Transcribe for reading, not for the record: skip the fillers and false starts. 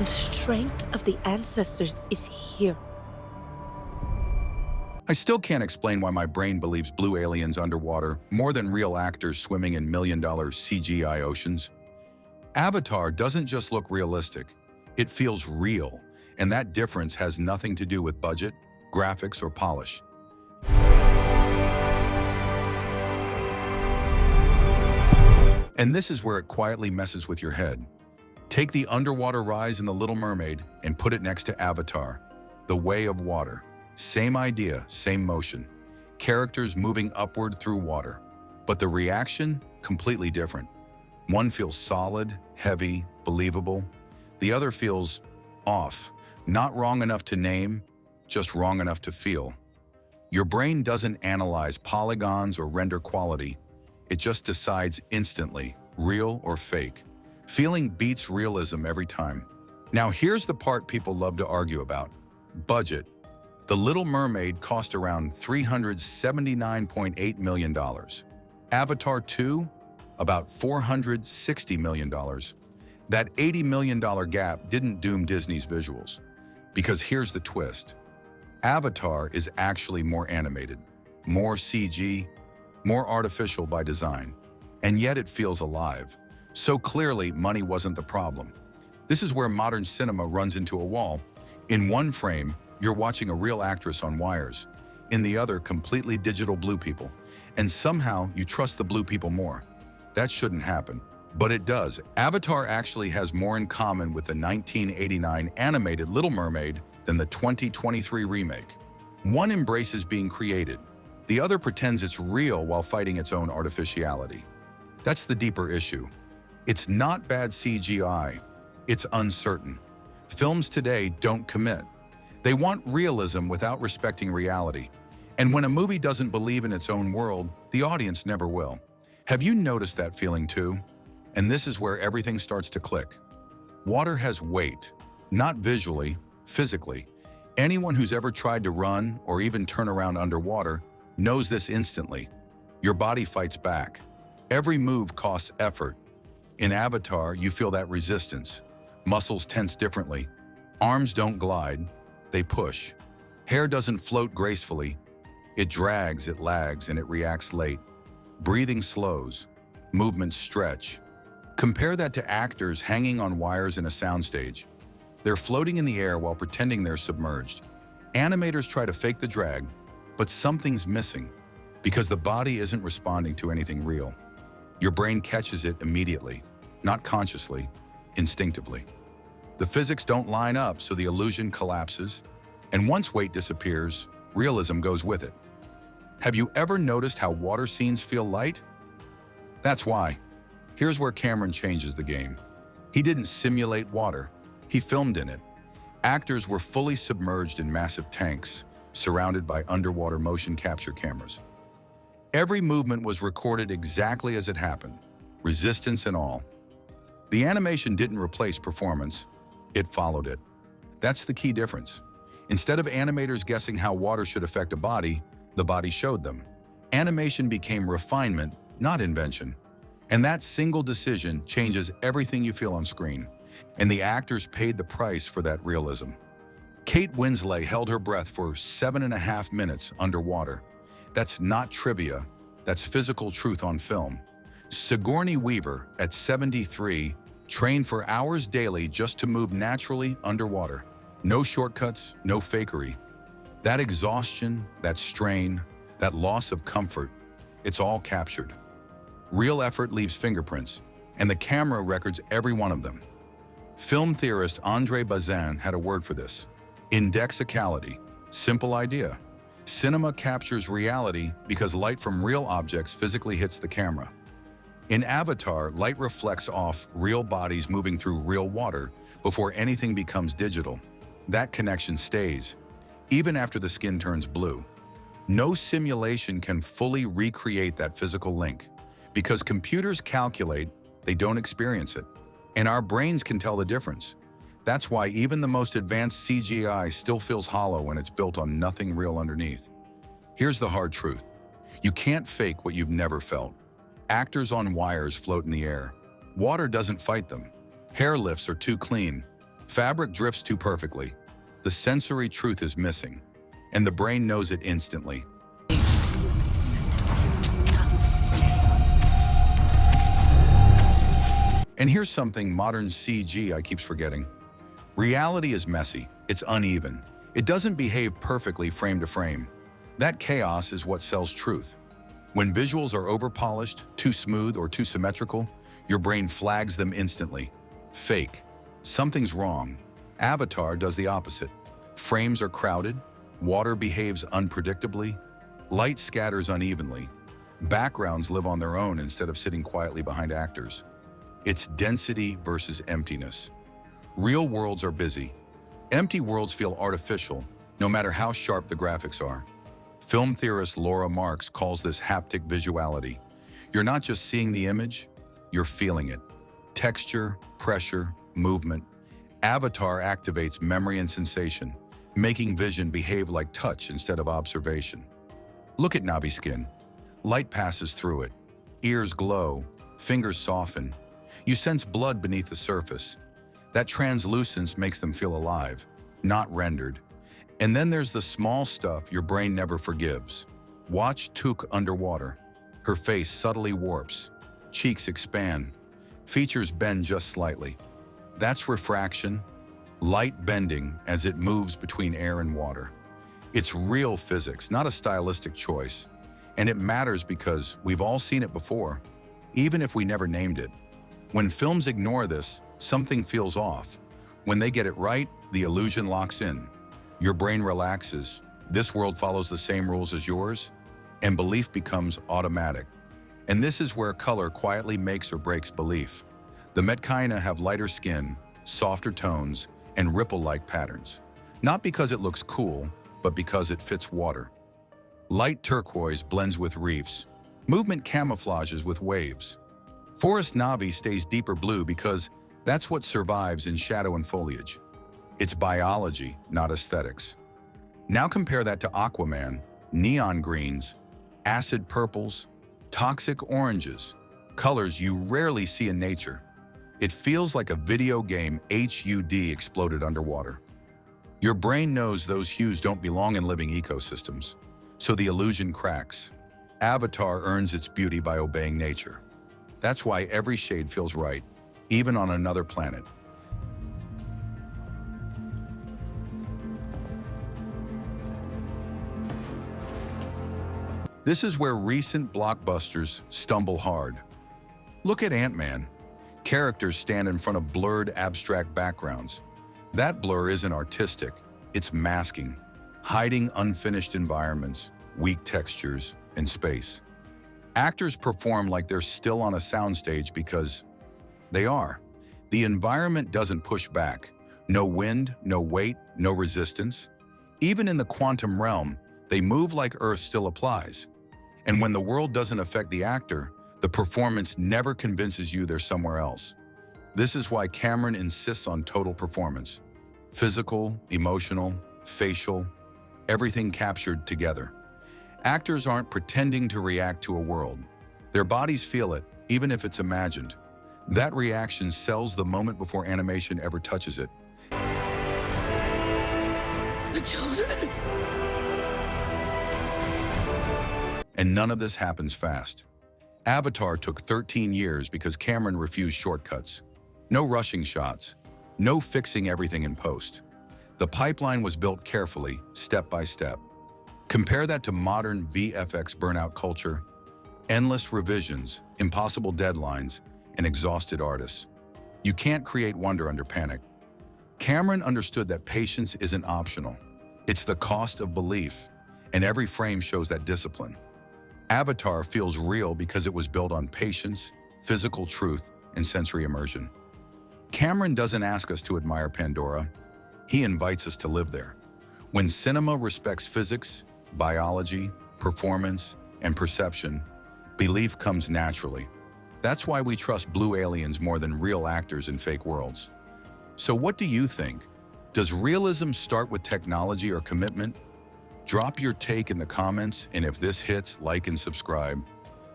The strength of the ancestors is here. I still can't explain why my brain believes blue aliens underwater more than real actors swimming in million-dollar CGI oceans. Avatar doesn't just look realistic, it feels real, and that difference has nothing to do with budget, graphics, or polish. And this is where it quietly messes with your head. Take the underwater rise in The Little Mermaid and put it next to Avatar, The Way of Water. Same idea, same motion. Characters moving upward through water. But the reaction, completely different. One feels solid, heavy, believable. The other feels off. Not wrong enough to name, just wrong enough to feel. Your brain doesn't analyze polygons or render quality. It just decides instantly, real or fake. Feeling beats realism every time. Now here's the part people love to argue about. Budget. The Little Mermaid cost around $379.8 million. Avatar 2, about $460 million. That $80 million gap didn't doom Disney's visuals. Because here's the twist. Avatar is actually more animated, more CG, more artificial by design. And yet it feels alive. So clearly, money wasn't the problem. This is where modern cinema runs into a wall. In one frame, you're watching a real actress on wires. In the other, completely digital blue people. And somehow, you trust the blue people more. That shouldn't happen. But it does. Avatar actually has more in common with the 1989 animated Little Mermaid than the 2023 remake. One embraces being created. The other pretends it's real while fighting its own artificiality. That's the deeper issue. It's not bad CGI. It's uncertain. Films today don't commit. They want realism without respecting reality. And when a movie doesn't believe in its own world, the audience never will. Have you noticed that feeling too? And this is where everything starts to click. Water has weight, not visually, physically. Anyone who's ever tried to run or even turn around underwater knows this instantly. Your body fights back. Every move costs effort. In Avatar, you feel that resistance. Muscles tense differently. Arms don't glide, they push. Hair doesn't float gracefully. It drags, it lags, and it reacts late. Breathing slows. Movements stretch. Compare that to actors hanging on wires in a soundstage. They're floating in the air while pretending they're submerged. Animators try to fake the drag, but something's missing because the body isn't responding to anything real. Your brain catches it immediately, not consciously, instinctively. The physics don't line up, so the illusion collapses, and once weight disappears, realism goes with it. Have you ever noticed how water scenes feel light? That's why. Here's where Cameron changes the game. He didn't simulate water, he filmed in it. Actors were fully submerged in massive tanks, surrounded by underwater motion capture cameras. Every movement was recorded exactly as it happened, resistance and all. The animation didn't replace performance, it followed it. That's the key difference. Instead of animators guessing how water should affect a body, the body showed them. Animation became refinement, not invention. And that single decision changes everything you feel on screen. And the actors paid the price for that realism. Kate Winslet held her breath for 7.5 minutes underwater. That's not trivia, that's physical truth on film. Sigourney Weaver, at 73, trained for hours daily just to move naturally underwater. No shortcuts, no fakery. That exhaustion, that strain, that loss of comfort, it's all captured. Real effort leaves fingerprints, and the camera records every one of them. Film theorist Andre Bazin had a word for this. Indexicality. Simple idea. Cinema captures reality because light from real objects physically hits the camera. In Avatar, light reflects off real bodies moving through real water before anything becomes digital. That connection stays, even after the skin turns blue. No simulation can fully recreate that physical link, because computers calculate, they don't experience it. And our brains can tell the difference. That's why even the most advanced CGI still feels hollow when it's built on nothing real underneath. Here's the hard truth. You can't fake what you've never felt. Actors on wires float in the air. Water doesn't fight them. Hair lifts are too clean. Fabric drifts too perfectly. The sensory truth is missing, and the brain knows it instantly. And here's something modern CGI keeps forgetting. Reality is messy, it's uneven. It doesn't behave perfectly frame to frame. That chaos is what sells truth. When visuals are overpolished, too smooth, or too symmetrical, your brain flags them instantly. Fake. Something's wrong. Avatar does the opposite. Frames are crowded, water behaves unpredictably, light scatters unevenly, backgrounds live on their own instead of sitting quietly behind actors. It's density versus emptiness. Real worlds are busy. Empty worlds feel artificial, no matter how sharp the graphics are. Film theorist Laura Marks calls this haptic visuality. You're not just seeing the image, you're feeling it. Texture, pressure, movement. Avatar activates memory and sensation, making vision behave like touch instead of observation. Look at Navi's skin. Light passes through it. Ears glow, fingers soften. You sense blood beneath the surface. That translucence makes them feel alive, not rendered. And then there's the small stuff your brain never forgives. Watch Took underwater. Her face subtly warps. Cheeks expand. Features bend just slightly. That's refraction, light bending as it moves between air and water. It's real physics, not a stylistic choice. And it matters because we've all seen it before, even if we never named it. When films ignore this, something feels off. When they get it right, the illusion locks in. Your brain relaxes. This world follows the same rules as yours, and belief becomes automatic. And this is where color quietly makes or breaks belief. The Metkaina have lighter skin, softer tones, and ripple-like patterns. Not because it looks cool, but because it fits water. Light turquoise blends with reefs. Movement camouflages with waves. Forest Navi stays deeper blue because that's what survives in shadow and foliage. It's biology, not aesthetics. Now compare that to Aquaman, neon greens, acid purples, toxic oranges, colors you rarely see in nature. It feels like a video game HUD exploded underwater. Your brain knows those hues don't belong in living ecosystems, so the illusion cracks. Avatar earns its beauty by obeying nature. That's why every shade feels right, even on another planet. This is where recent blockbusters stumble hard. Look at Ant-Man. Characters stand in front of blurred, abstract backgrounds. That blur isn't artistic, it's masking, hiding unfinished environments, weak textures, and space. Actors perform like they're still on a soundstage because they are. The environment doesn't push back. No wind, no weight, no resistance. Even in the quantum realm, they move like Earth still applies. And when the world doesn't affect the actor, the performance never convinces you they're somewhere else. This is why Cameron insists on total performance. Physical, emotional, facial, everything captured together. Actors aren't pretending to react to a world. Their bodies feel it, even if it's imagined. That reaction sells the moment before animation ever touches it. The children! And none of this happens fast. Avatar took 13 years because Cameron refused shortcuts. No rushing shots, no fixing everything in post. The pipeline was built carefully, step by step. Compare that to modern VFX burnout culture, endless revisions, impossible deadlines, and exhausted artists. You can't create wonder under panic. Cameron understood that patience isn't optional. It's the cost of belief, and every frame shows that discipline. Avatar feels real because it was built on patience, physical truth, and sensory immersion. Cameron doesn't ask us to admire Pandora. He invites us to live there. When cinema respects physics, biology, performance, and perception, belief comes naturally. That's why we trust blue aliens more than real actors in fake worlds. So what do you think? Does realism start with technology or commitment? Drop your take in the comments, and if this hits, like and subscribe.